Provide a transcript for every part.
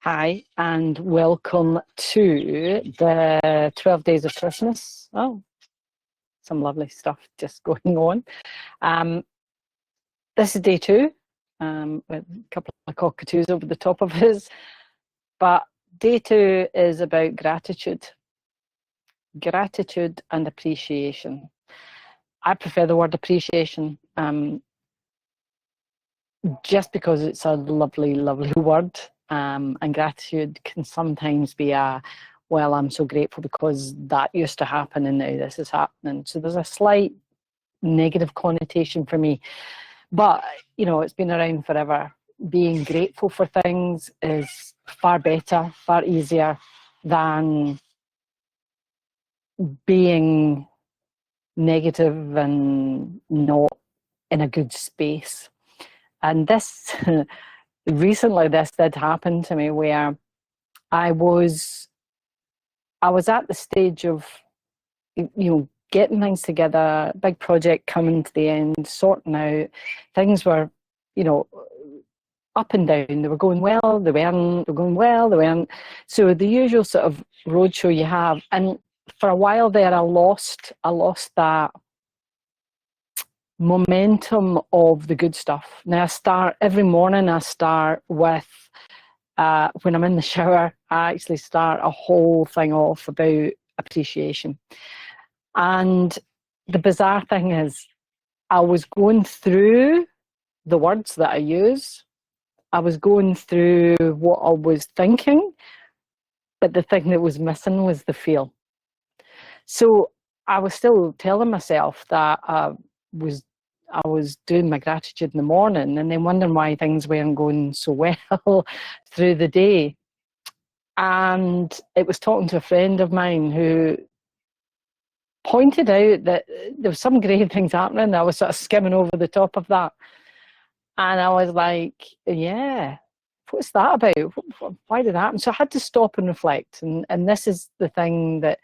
Hi, and welcome to the 12 Days of Christmas. Oh, some lovely stuff just going on. Um, this is day two, with a couple of cockatoos over the top of us. But day two is about gratitude and appreciation. I prefer the word appreciation, just because it's a lovely, lovely word. And gratitude can sometimes be well, I'm so grateful because that used to happen and now this is happening. So there's a slight negative connotation for me. But, it's been around forever. Being grateful for things is far better, far easier than being negative and not in a good space. And this recently, this did happen to me where I was at the stage of, getting things together, big project coming to the end, sorting out. Things were, up and down. They were going well, they weren't, they were going well, they weren't. So the usual sort of roadshow you have. And for a while there, I lost that momentum of the good stuff. Now every morning I start with, when I'm in the shower, I actually start a whole thing off about appreciation. And the bizarre thing is, I was going through the words that I use. I was going through what I was thinking, but the thing that was missing was the feel. So I was still telling myself that I was doing my gratitude in the morning and then wondering why things weren't going so well through the day. And it was talking to a friend of mine who pointed out that there was some great things happening. I was sort of skimming over the top of that. And I was like, yeah, what's that about? Why did that happen? So I had to stop and reflect. And this is the thing that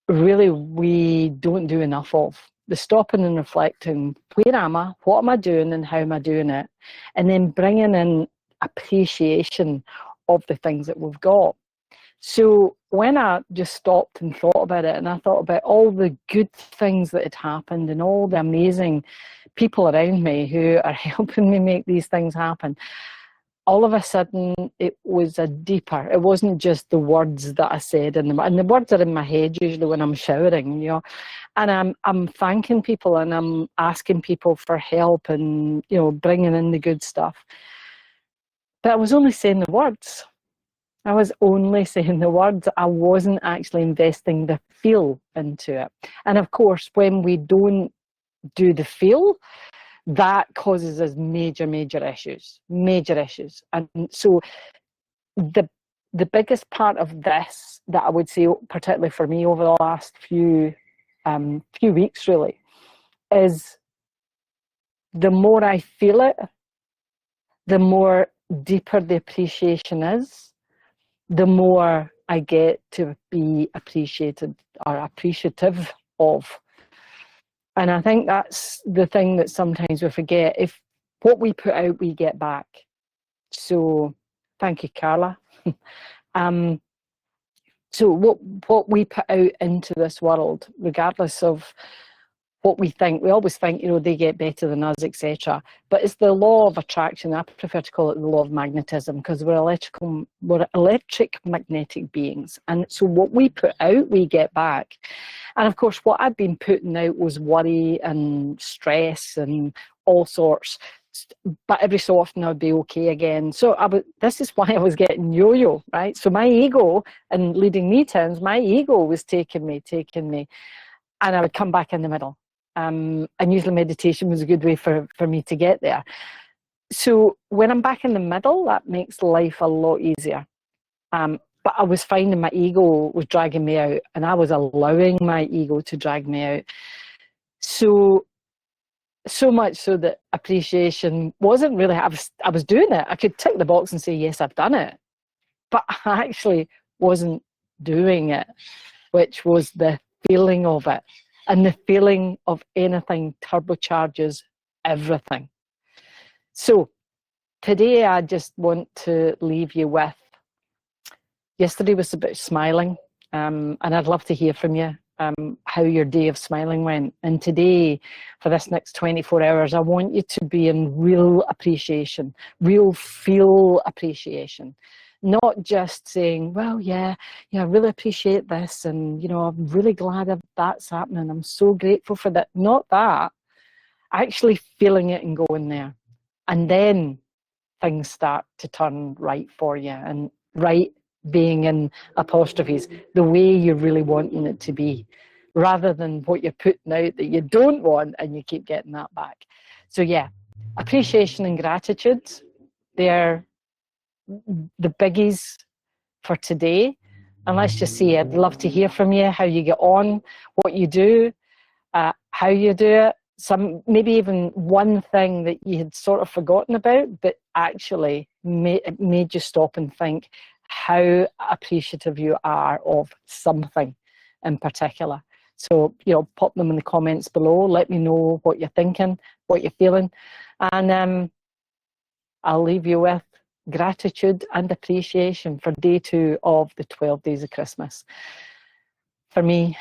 really we don't do enough of. The stopping and reflecting. Where am I? What am I doing? And how am I doing it? And then bringing in appreciation of the things that we've got. So when I just stopped and thought about it, and I thought about all the good things that had happened and all the amazing people around me who are helping me make these things happen, all of a sudden it was it wasn't just the words that I said, and the words are in my head usually when I'm showering, and I'm thanking people and I'm asking people for help and, bringing in the good stuff. But I was only saying the words. I was only saying the words. I wasn't actually investing the feel into it. And of course, when we don't do the feel, that causes us major issues. And so the biggest part of this that I would say, particularly for me over the last few weeks really, is the more I feel it, the more deeper the appreciation is, the more I get to be appreciated or appreciative of. And I think that's the thing that sometimes we forget. If what we put out, we get back. So thank you, Carla. So what we put out into this world, regardless of what we think, we always think, they get better than us, etc. But it's the law of attraction. I prefer to call it the law of magnetism, because we're electric magnetic beings. And so what we put out, we get back. And of course, what I'd been putting out was worry and stress and all sorts. But every so often I'd be okay again. So this is why I was getting yo-yo, right? So my ego, and leading me turns, my ego was taking me, and I would come back in the middle. And usually meditation was a good way for me to get there. So when I'm back in the middle, that makes life a lot easier. But I was finding my ego was dragging me out, and I was allowing my ego to drag me out. So much so that appreciation wasn't really, I was doing it. I could tick the box and say, yes, I've done it. But I actually wasn't doing it, which was the feeling of it. And the feeling of anything turbocharges everything. So today I just want to leave you with, yesterday was about smiling, and I'd love to hear from you how your day of smiling went. And today, for this next 24 hours, I want you to be in real appreciation, real feel appreciation. Not just saying, well, yeah, I really appreciate this, and I'm really glad that that's happening. I'm so grateful for that. Not that. Actually feeling it and going there. And then things start to turn right for you, and right being in apostrophes, the way you're really wanting it to be, rather than what you're putting out that you don't want and you keep getting that back. So yeah, appreciation and gratitude, they're the biggies for today. And let's just see, I'd love to hear from you, how you get on, what you do, how you do it, maybe even one thing that you had sort of forgotten about, but actually made you stop and think how appreciative you are of something in particular. So, pop them in the comments below. Let me know what you're thinking, what you're feeling. And I'll leave you with gratitude and appreciation for day 2 of the 12 days of Christmas. For me,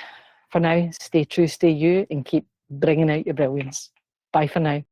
for now, stay true, stay you, and keep bringing out your brilliance. Bye for now.